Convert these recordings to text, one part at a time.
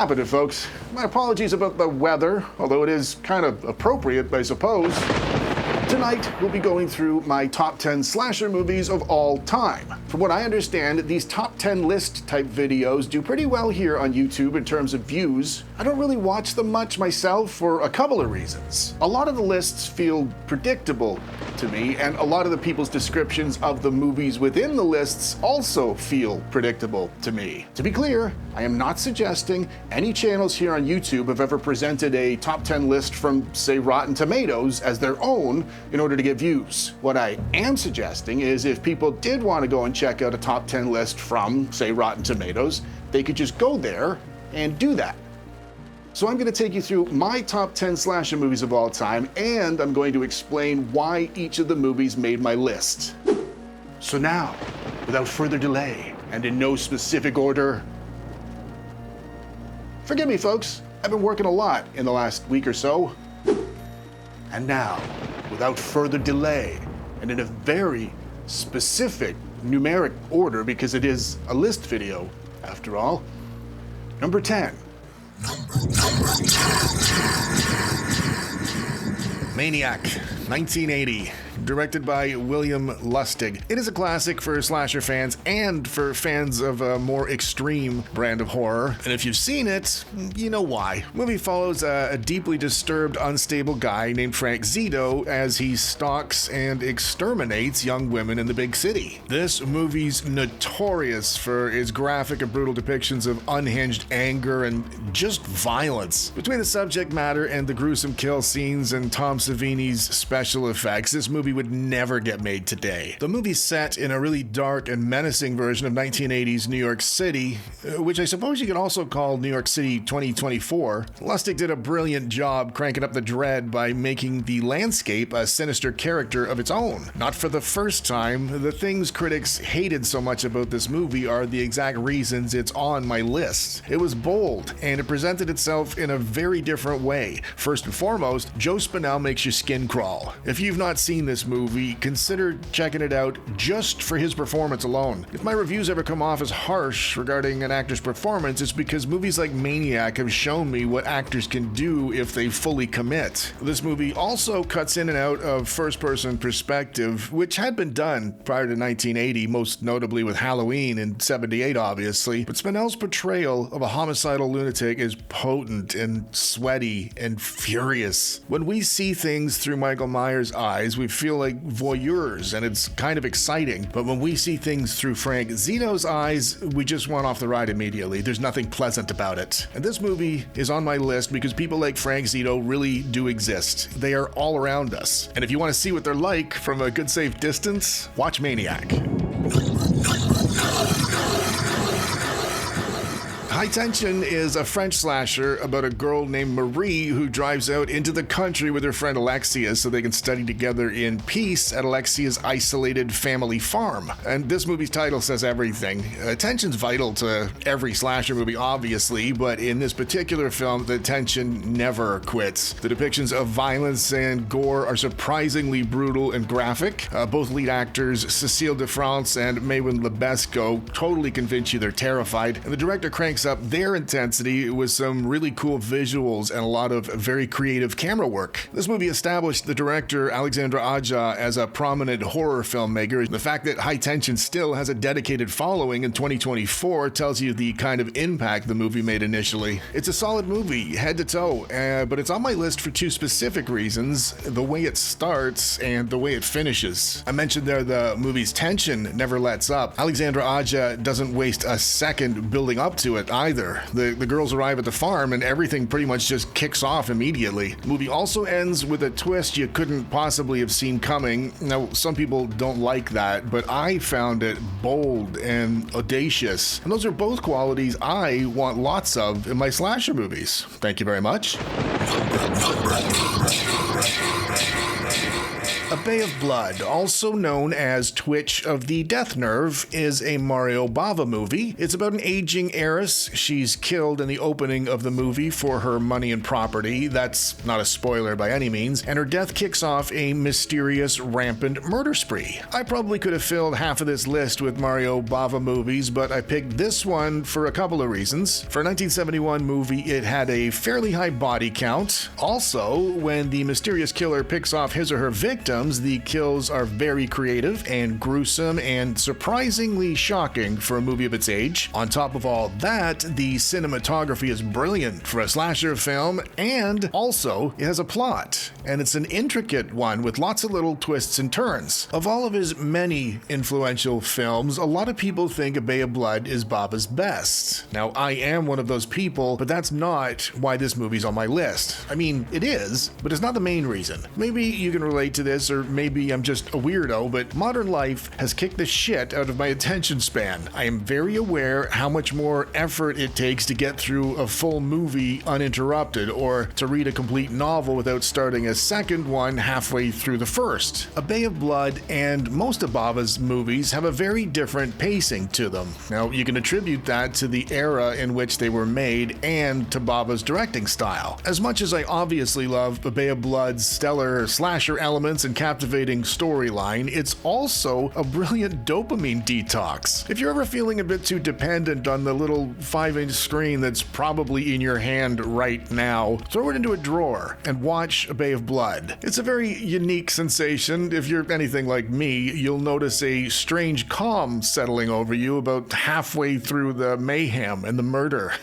happening, folks? My apologies about the weather, although it is kind of appropriate, I suppose. Tonight, we'll be going through my top 10 slasher movies of all time. From what I understand, these top 10 list type videos do pretty well here on YouTube in terms of views. I don't really watch them much myself for a couple of reasons. A lot of the lists feel predictable to me, and a lot of the people's descriptions of the movies within the lists also feel predictable to me. To be clear, I am not suggesting any channels here on YouTube have ever presented a top 10 list from, say, Rotten Tomatoes as their own in order to get views. What I am suggesting is if people did want to go and check out a top 10 list from, say, Rotten Tomatoes, they could just go there and do that. So I'm going to take you through my top 10 slasher movies of all time, and I'm going to explain why each of the movies made my list. So now, without further delay, and in no specific order, forgive me, folks, I've been working a lot in the last week or so. And now, without further delay, and in a very specific numeric order, because it is a list video, after all, number 10. Maniac, 1980. Directed by William Lustig. It is a classic for slasher fans and for fans of a more extreme brand of horror. And if you've seen it, you know why. The movie follows a deeply disturbed, unstable guy named Frank Zito as he stalks and exterminates young women in the big city. This movie's notorious for its graphic and brutal depictions of unhinged anger and just violence. Between the subject matter and the gruesome kill scenes and Tom Savini's special effects, this movie would never get made today. The movie's set in a really dark and menacing version of 1980s New York City, which I suppose you could also call New York City 2024. Lustig did a brilliant job cranking up the dread by making the landscape a sinister character of its own. Not for the first time, the things critics hated so much about this movie are the exact reasons it's on my list. It was bold, and it presented itself in a very different way. First and foremost, Joe Spinell makes your skin crawl. If you've not seen this movie, consider checking it out just for his performance alone. If my reviews ever come off as harsh regarding an actor's performance, it's because movies like Maniac have shown me what actors can do if they fully commit. This movie also cuts in and out of first-person perspective, which had been done prior to 1980, most notably with Halloween in '78, obviously. But Spinell's portrayal of a homicidal lunatic is potent and sweaty and furious. When we see things through Michael Myers' eyes, we feel like voyeurs, and it's kind of exciting. But when we see things through Frank Zito's eyes, we just want off the ride immediately. There's nothing pleasant about it. And this movie is on my list because people like Frank Zito really do exist. They are all around us. And if you want to see what they're like from a good safe distance, watch Maniac. High Tension is a French slasher about a girl named Marie who drives out into the country with her friend Alexia so they can study together in peace at Alexia's isolated family farm. And this movie's title says everything. Tension's vital to every slasher movie, obviously, but in this particular film, the tension never quits. The depictions of violence and gore are surprisingly brutal and graphic. Both lead actors, Cécile de France and Maywin Lebesco, totally convince you they're terrified, and the director cranks up their intensity with some really cool visuals and a lot of very creative camera work. This movie established the director Alexandre Aja as a prominent horror filmmaker. The fact that High Tension still has a dedicated following in 2024 tells you the kind of impact the movie made initially. It's a solid movie, head to toe, but it's on my list for two specific reasons: the way it starts and the way it finishes. I mentioned there the movie's tension never lets up. Alexandre Aja doesn't waste a second building up to it either. The girls arrive at the farm and everything pretty much just kicks off immediately. The movie also ends with a twist you couldn't possibly have seen coming. Now, some people don't like that, but I found it bold and audacious. And those are both qualities I want lots of in my slasher movies. Thank you very much. A Bay of Blood, also known as Twitch of the Death Nerve, is a Mario Bava movie. It's about an aging heiress. She's killed in the opening of the movie for her money and property. That's not a spoiler by any means. And her death kicks off a mysterious, rampant murder spree. I probably could have filled half of this list with Mario Bava movies, but I picked this one for a couple of reasons. For a 1971 movie, it had a fairly high body count. Also, when the mysterious killer picks off his or her victims, the kills are very creative and gruesome and surprisingly shocking for a movie of its age. On top of all that, the cinematography is brilliant for a slasher film, and also it has a plot, and it's an intricate one with lots of little twists and turns. Of all of his many influential films, a lot of people think A Bay of Blood is Baba's best. Now, I am one of those people, but that's not why this movie's on my list. I mean, it is, but it's not the main reason. Maybe you can relate to this, or maybe I'm just a weirdo, but modern life has kicked the shit out of my attention span. I am very aware how much more effort it takes to get through a full movie uninterrupted, or to read a complete novel without starting a second one halfway through the first. A Bay of Blood and most of Bava's movies have a very different pacing to them. Now, you can attribute that to the era in which they were made and to Bava's directing style. As much as I obviously love A Bay of Blood's stellar slasher elements and captivating storyline, it's also a brilliant dopamine detox. If you're ever feeling a bit too dependent on the little 5-inch screen that's probably in your hand right now, throw it into a drawer and watch A Bay of Blood. It's a very unique sensation. If you're anything like me, you'll notice a strange calm settling over you about halfway through the mayhem and the murder.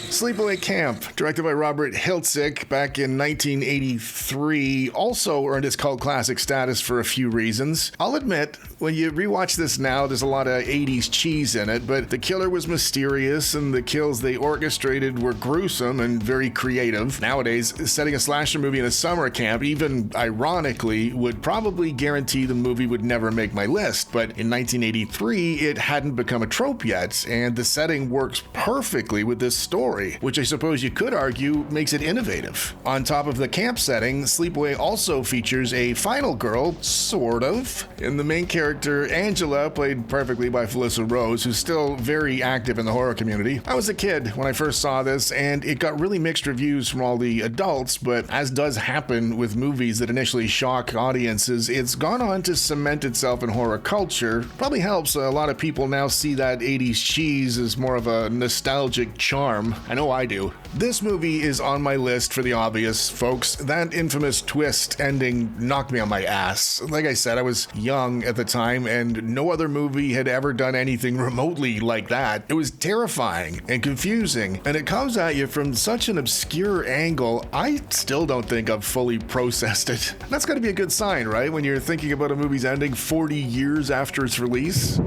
Sleepaway Camp, directed by Robert Hiltzik back in 1983, also earned its cult classic status for a few reasons. I'll admit, when you rewatch this now, there's a lot of 80s cheese in it, but the killer was mysterious and the kills they orchestrated were gruesome and very creative. Nowadays, setting a slasher movie in a summer camp, even ironically, would probably guarantee the movie would never make my list, but in 1983, it hadn't become a trope yet, and the setting works perfectly with this story, which I suppose you could argue makes it innovative. On top of the camp setting, Sleepaway also features a final girl, sort of, in the main character, Angela, played perfectly by Felissa Rose, who's still very active in the horror community. I was a kid when I first saw this, and it got really mixed reviews from all the adults, but as does happen with movies that initially shock audiences, it's gone on to cement itself in horror culture. Probably helps a lot of people now see that 80s cheese as more of a nostalgic charm. I know I do. This movie is on my list for the obvious, folks. That infamous twist ending knocked me on my ass. Like I said, I was young at the time, and no other movie had ever done anything remotely like that. It was terrifying and confusing, and it comes at you from such an obscure angle, I still don't think I've fully processed it. That's gotta be a good sign, right? When you're thinking about a movie's ending 40 years after its release?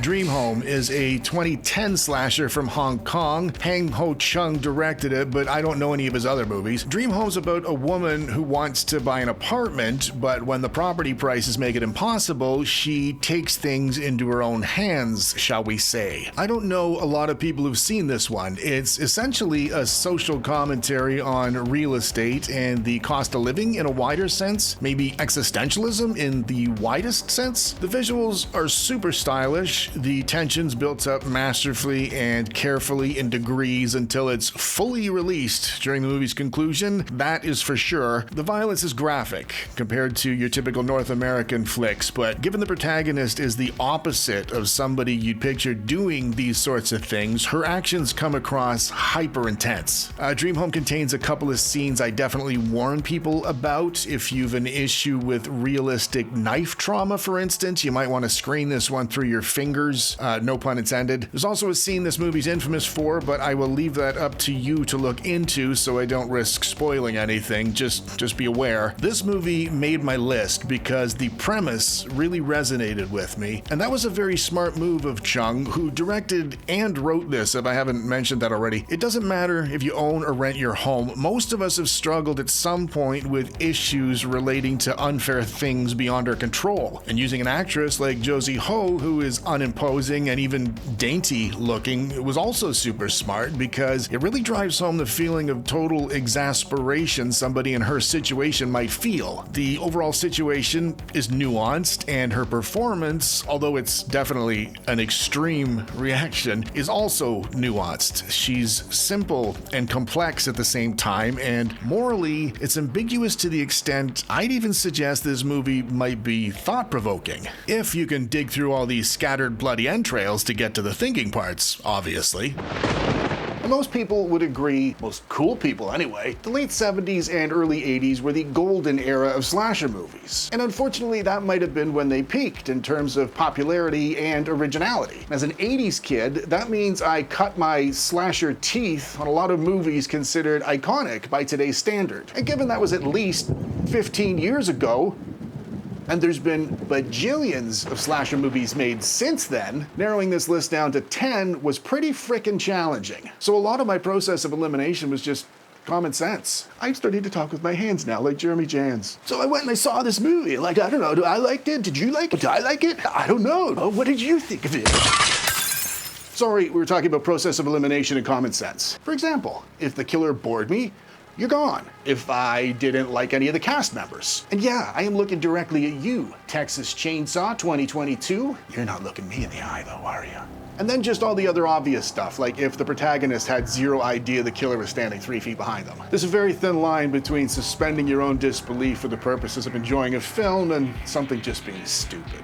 Dream Home is a 2010 slasher from Hong Kong. Hang Ho Chung directed it, but I don't know any of his other movies. Dream Home's about a woman who wants to buy an apartment, but when the property prices make it impossible, she takes things into her own hands, shall we say. I don't know a lot of people who've seen this one. It's essentially a social commentary on real estate and the cost of living in a wider sense, maybe existentialism in the widest sense. The visuals are super stylish. The tension's built up masterfully and carefully in degrees until it's fully released during the movie's conclusion. That is for sure. The violence is graphic compared to your typical North American flicks, but given the protagonist is the opposite of somebody you'd picture doing these sorts of things, her actions come across hyper intense. Dream Home contains a couple of scenes I definitely warn people about. If you've an issue with realistic knife trauma, for instance, you might want to screen this one through your fingers. No pun intended. There's also a scene this movie's infamous for, but I will leave that up to you to look into so I don't risk spoiling anything. Just be aware. This movie made my list because the premise really resonated with me, and that was a very smart move of Chung, who directed and wrote this, if I haven't mentioned that already. It doesn't matter if you own or rent your home. Most of us have struggled at some point with issues relating to unfair things beyond our control, and using an actress like Josie Ho, who is unimpeachable imposing and even dainty looking was also super smart because it really drives home the feeling of total exasperation somebody in her situation might feel. The overall situation is nuanced, and her performance, although it's definitely an extreme reaction, is also nuanced. She's simple and complex at the same time, and morally, it's ambiguous to the extent I'd even suggest this movie might be thought-provoking. If you can dig through all these scattered bloody entrails to get to the thinking parts, obviously. And most people would agree, most cool people anyway, the late 70s and early 80s were the golden era of slasher movies. And unfortunately, that might have been when they peaked in terms of popularity and originality. As an 80s kid, that means I cut my slasher teeth on a lot of movies considered iconic by today's standard. And given that was at least 15 years ago, and there's been bajillions of slasher movies made since then, narrowing this list down to 10 was pretty frickin' challenging. So a lot of my process of elimination was just common sense. I'm starting to talk with my hands now, like Jeremy Jans. So I went and I saw this movie. Like, I don't know, I liked it? Did you like it? Did I like it? I don't know. What did you think of it? Sorry, we were talking about process of elimination and common sense. For example, if the killer bored me, you're gone. If I didn't like any of the cast members. And yeah, I am looking directly at you, Texas Chainsaw 2022. You're not looking me in the eye though, are you? And then just all the other obvious stuff, like if the protagonist had zero idea the killer was standing 3 feet behind them. There's a very thin line between suspending your own disbelief for the purposes of enjoying a film and something just being stupid.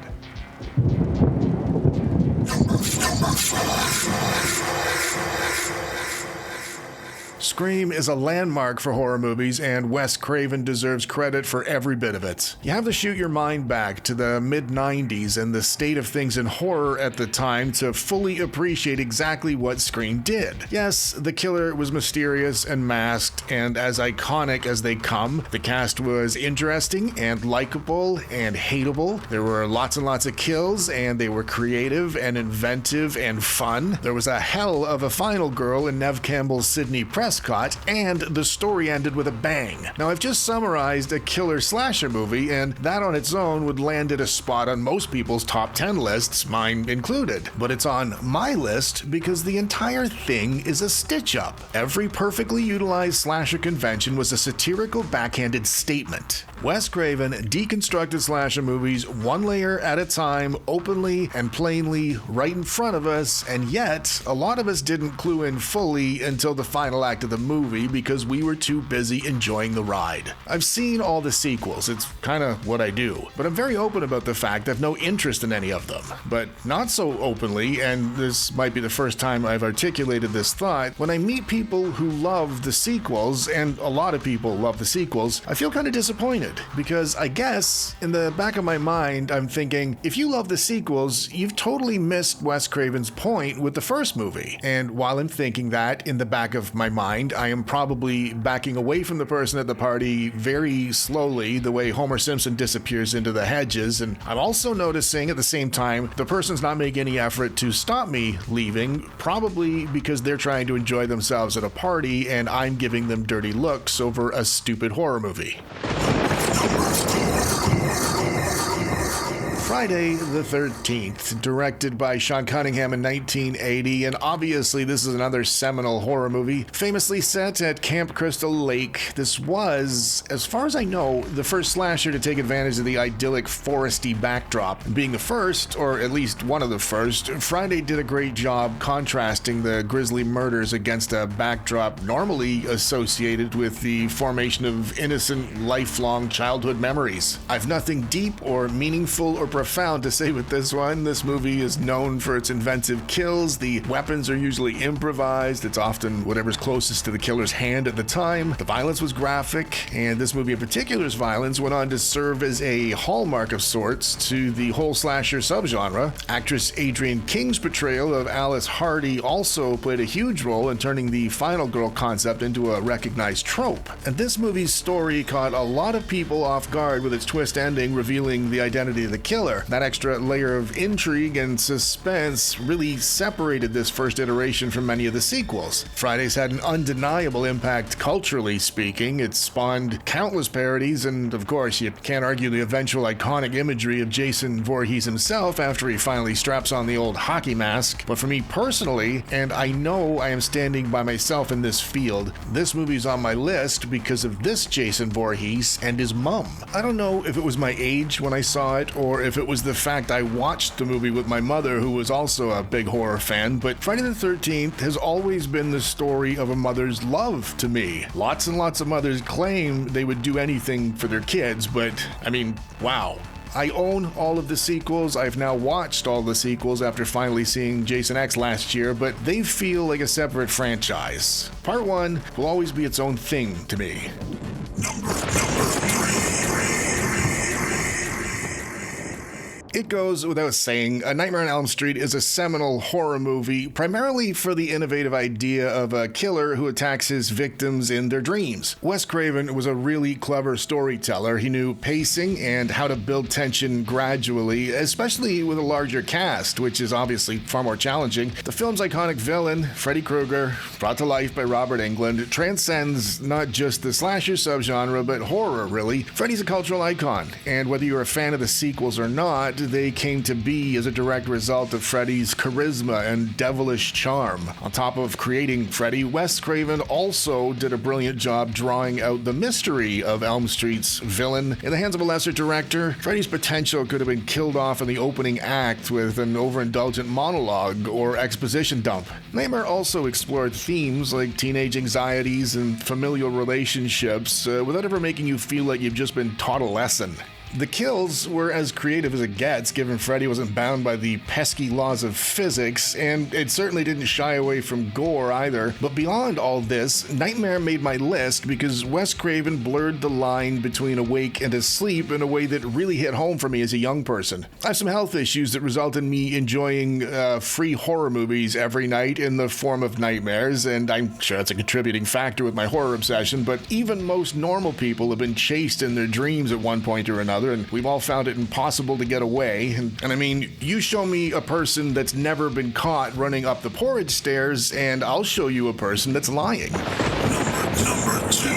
Scream is a landmark for horror movies, and Wes Craven deserves credit for every bit of it. You have to shoot your mind back to the mid-90s and the state of things in horror at the time to fully appreciate exactly what Scream did. Yes, the killer was mysterious and masked and as iconic as they come. The cast was interesting and likable and hateable. There were lots and lots of kills, and they were creative and inventive and fun. There was a hell of a final girl in Neve Campbell's Sidney Prescott, and the story ended with a bang. Now, I've just summarized a killer slasher movie, and that on its own would land at a spot on most people's top 10 lists, mine included. But it's on my list because the entire thing is a stitch-up. Every perfectly utilized slasher convention was a satirical backhanded statement. Wes Craven deconstructed slasher movies one layer at a time, openly and plainly, right in front of us, and yet, a lot of us didn't clue in fully until the final act of the movie because we were too busy enjoying the ride. I've seen all the sequels, it's kinda what I do, but I'm very open about the fact I've no interest in any of them. But not so openly, and this might be the first time I've articulated this thought, when I meet people who love the sequels, and a lot of people love the sequels, I feel kinda disappointed. Because I guess, in the back of my mind, I'm thinking, if you love the sequels, you've totally missed Wes Craven's point with the first movie. And while I'm thinking that, in the back of my mind, I am probably backing away from the person at the party very slowly, the way Homer Simpson disappears into the hedges, and I'm also noticing at the same time, the person's not making any effort to stop me leaving, probably because they're trying to enjoy themselves at a party and I'm giving them dirty looks over a stupid horror movie. Friday the 13th, directed by Sean Cunningham in 1980, and obviously this is another seminal horror movie. Famously set at Camp Crystal Lake, this was, as far as I know, the first slasher to take advantage of the idyllic foresty backdrop. Being the first, or at least one of the first, Friday did a great job contrasting the grisly murders against a backdrop normally associated with the formation of innocent, lifelong childhood memories. I've nothing deep or meaningful or profound to say with this one. This movie is known for its inventive kills. The weapons are usually improvised. It's often whatever's closest to the killer's hand at the time. The violence was graphic, and this movie in particular's violence went on to serve as a hallmark of sorts to the whole slasher subgenre. Actress Adrienne King's portrayal of Alice Hardy also played a huge role in turning the final girl concept into a recognized trope. And this movie's story caught a lot of people off guard with its twist ending revealing the identity of the killer. killer. That extra layer of intrigue and suspense really separated this first iteration from many of the sequels. Friday's had an undeniable impact culturally speaking. It spawned countless parodies, and of course, you can't argue the eventual iconic imagery of Jason Voorhees himself after he finally straps on the old hockey mask. But for me personally, and I know I am standing by myself in this field, this movie's on my list because of this Jason Voorhees and his mum. I don't know if it was my age when I saw it, or if it was the fact I watched the movie with my mother, who was also a big horror fan, but Friday the 13th has always been the story of a mother's love to me. Lots and lots of mothers claim they would do anything for their kids, but I mean, wow. I own all of the sequels. I've now watched all the sequels after finally seeing Jason X last year, but they feel like a separate franchise. Part 1 will always be its own thing to me. Number 3. It goes without saying, A Nightmare on Elm Street is a seminal horror movie, primarily for the innovative idea of a killer who attacks his victims in their dreams. Wes Craven was a really clever storyteller. He knew pacing and how to build tension gradually, especially with a larger cast, which is obviously far more challenging. The film's iconic villain, Freddy Krueger, brought to life by Robert Englund, transcends not just the slasher subgenre, but horror, really. Freddy's a cultural icon, and whether you're a fan of the sequels or not, they came to be as a direct result of Freddy's charisma and devilish charm. On top of creating Freddy, Wes Craven also did a brilliant job drawing out the mystery of Elm Street's villain. In the hands of a lesser director, Freddy's potential could have been killed off in the opening act with an overindulgent monologue or exposition dump. Nightmare also explored themes like teenage anxieties and familial relationships without ever making you feel like you've just been taught a lesson. The kills were as creative as it gets, given Freddy wasn't bound by the pesky laws of physics, and it certainly didn't shy away from gore either. But beyond all this, Nightmare made my list because Wes Craven blurred the line between awake and asleep in a way that really hit home for me as a young person. I have some health issues that result in me enjoying free horror movies every night in the form of nightmares, and I'm sure that's a contributing factor with my horror obsession, but even most normal people have been chased in their dreams at one point or another, and we've all found it impossible to get away. And I mean, you show me a person that's never been caught running up the porridge stairs, and I'll show you a person that's lying. Number 2.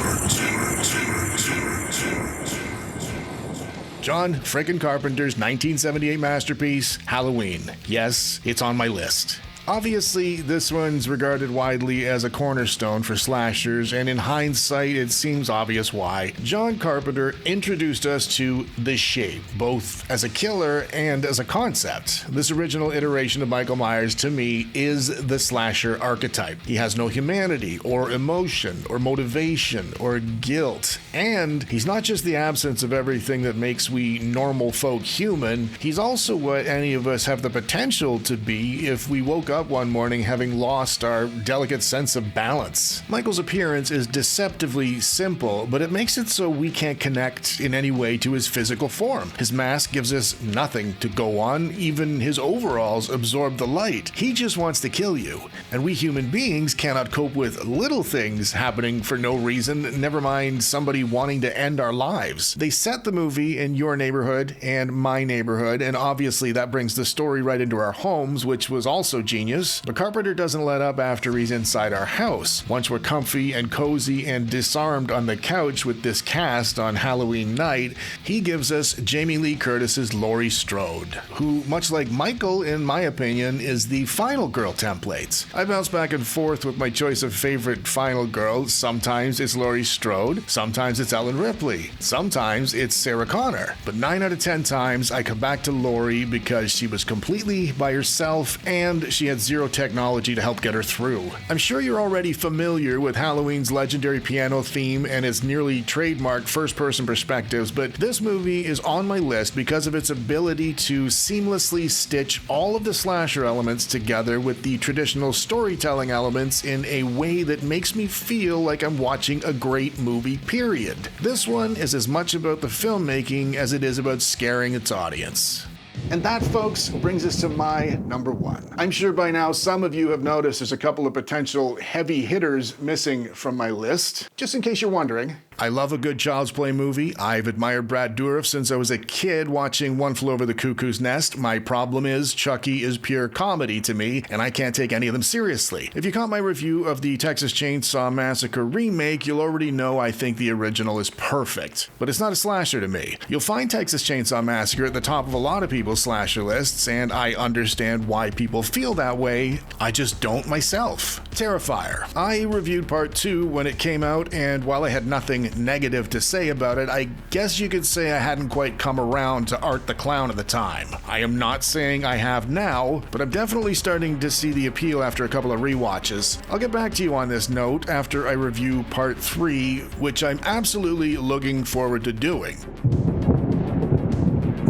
John frickin' Carpenter's 1978 masterpiece, Halloween. Yes, it's on my list. Obviously, this one's regarded widely as a cornerstone for slashers, and in hindsight, it seems obvious why. John Carpenter introduced us to The Shape, both as a killer and as a concept. This original iteration of Michael Myers, to me, is the slasher archetype. He has no humanity, or emotion, or motivation, or guilt. And he's not just the absence of everything that makes we normal folk human, he's also what any of us have the potential to be if we woke up one morning having lost our delicate sense of balance. Michael's appearance is deceptively simple, but it makes it so we can't connect in any way to his physical form. His mask gives us nothing to go on, even his overalls absorb the light. He just wants to kill you, and we human beings cannot cope with little things happening for no reason, never mind somebody wanting to end our lives. They set the movie in your neighborhood and my neighborhood, and obviously that brings the story right into our homes, which was also genius. But Carpenter doesn't let up after he's inside our house. Once we're comfy and cozy and disarmed on the couch with this cast on Halloween night, he gives us Jamie Lee Curtis's Laurie Strode, who, much like Michael, in my opinion, is the final girl template. I bounce back and forth with my choice of favorite final girl. Sometimes it's Laurie Strode, sometimes it's Ellen Ripley, sometimes it's Sarah Connor. But 9 out of 10 times I come back to Laurie because she was completely by herself and she had zero technology to help get her through. I'm sure you're already familiar with Halloween's legendary piano theme and its nearly trademarked first-person perspectives, but this movie is on my list because of its ability to seamlessly stitch all of the slasher elements together with the traditional storytelling elements in a way that makes me feel like I'm watching a great movie, period. This one is as much about the filmmaking as it is about scaring its audience. And that, folks, brings us to my number 1. I'm sure by now some of you have noticed there's a couple of potential heavy hitters missing from my list. Just in case you're wondering, I love a good Child's Play movie. I've admired Brad Dourif since I was a kid watching One Flew Over the Cuckoo's Nest. My problem is Chucky is pure comedy to me, and I can't take any of them seriously. If you caught my review of the Texas Chainsaw Massacre remake, you'll already know I think the original is perfect. But it's not a slasher to me. You'll find Texas Chainsaw Massacre at the top of a lot of people's slasher lists, and I understand why people feel that way. I just don't myself. Terrifier. I reviewed part 2 when it came out, and while I had nothing negative to say about it, I guess you could say I hadn't quite come around to Art the Clown at the time. I am not saying I have now, but I'm definitely starting to see the appeal after a couple of rewatches. I'll get back to you on this note after I review part 3, which I'm absolutely looking forward to doing.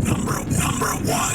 Number one.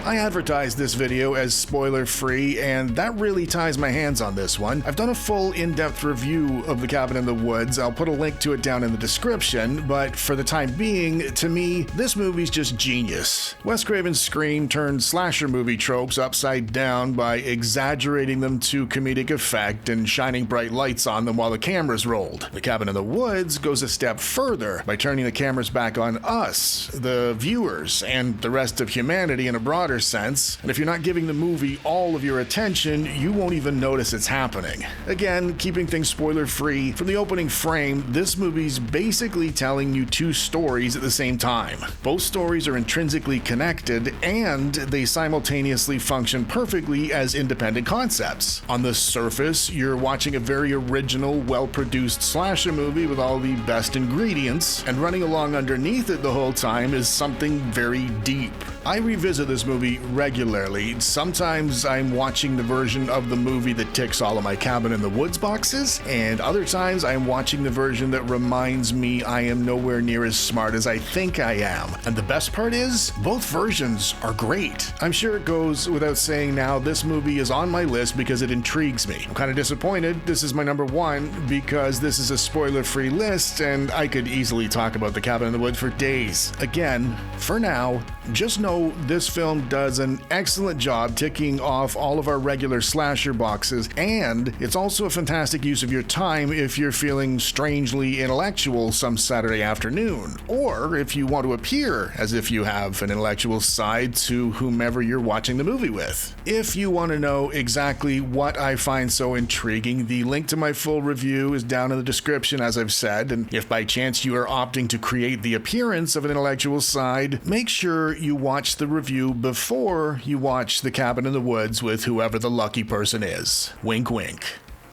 I advertised this video as spoiler-free, and that really ties my hands on this one. I've done a full in-depth review of The Cabin in the Woods. I'll put a link to it down in the description, but for the time being, to me, this movie's just genius. Wes Craven's Scream turned slasher movie tropes upside down by exaggerating them to comedic effect and shining bright lights on them while the cameras rolled. The Cabin in the Woods goes a step further by turning the cameras back on us, the viewers, and the rest of humanity in a broader sense, and if you're not giving the movie all of your attention, you won't even notice it's happening. Again, keeping things spoiler-free, from the opening frame, this movie's basically telling you 2 stories at the same time. Both stories are intrinsically connected, and they simultaneously function perfectly as independent concepts. On the surface, you're watching a very original, well-produced slasher movie with all the best ingredients, and running along underneath it the whole time is something very deep. I revisit this movie regularly. Sometimes I'm watching the version of the movie that ticks all of my Cabin in the Woods boxes, and other times I'm watching the version that reminds me I am nowhere near as smart as I think I am. And the best part is, both versions are great. I'm sure it goes without saying now, this movie is on my list because it intrigues me. I'm kind of disappointed this is my number 1 because this is a spoiler-free list and I could easily talk about The Cabin in the Woods for days. Again, for now, just know this film does an excellent job ticking off all of our regular slasher boxes, and it's also a fantastic use of your time if you're feeling strangely intellectual some Saturday afternoon, or if you want to appear as if you have an intellectual side to whomever you're watching the movie with. If you want to know exactly what I find so intriguing, the link to my full review is down in the description, as I've said, and if by chance you are opting to create the appearance of an intellectual side, make sure you watch the review before you watch The Cabin in the Woods with whoever the lucky person is. Wink, wink.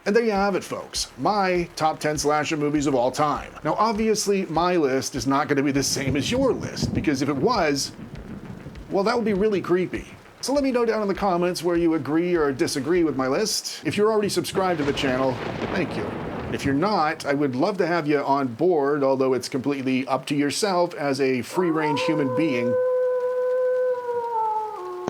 And there you have it, folks. My top 10 slasher movies of all time. Now, obviously, my list is not going to be the same as your list, because if it was, well, that would be really creepy. So let me know down in the comments where you agree or disagree with my list. If you're already subscribed to the channel, thank you. If you're not, I would love to have you on board, although it's completely up to yourself as a free-range human being.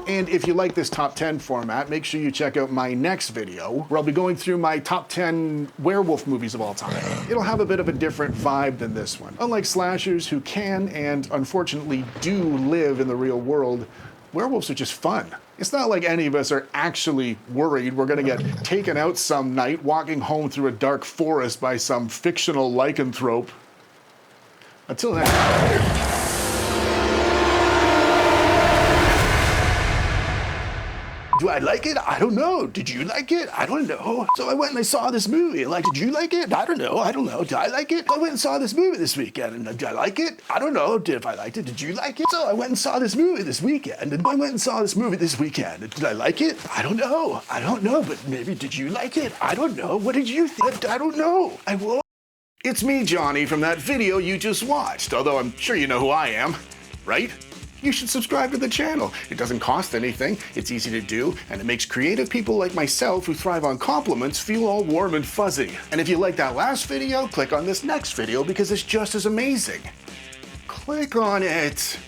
And if you like this top 10 format, make sure you check out my next video, where I'll be going through my top 10 werewolf movies of all time. It'll have a bit of a different vibe than this one. Unlike slashers who can, and unfortunately do, live in the real world, werewolves are just fun. It's not like any of us are actually worried we're gonna get taken out some night walking home through a dark forest by some fictional lycanthrope. Until then. Do I like it? I don't know. Did you like it? I don't know. So I went and I saw this movie. Like, did you like it? I don't know. I don't know. Did I like it? I went and saw this movie this weekend. And did I like it? I don't know. If I liked it. Did you like it? So I went and saw this movie this weekend. And I went and saw this movie this weekend. Did I like it? I don't know. I don't know. But maybe did you like it? I don't know. What did you think? I don't know. I won't. It's me, Johnny, from that video you just watched. Although I'm sure you know who I am, right? You should subscribe to the channel. It doesn't cost anything, it's easy to do, and it makes creative people like myself who thrive on compliments feel all warm and fuzzy. And if you like that last video, click on this next video because it's just as amazing. Click on it.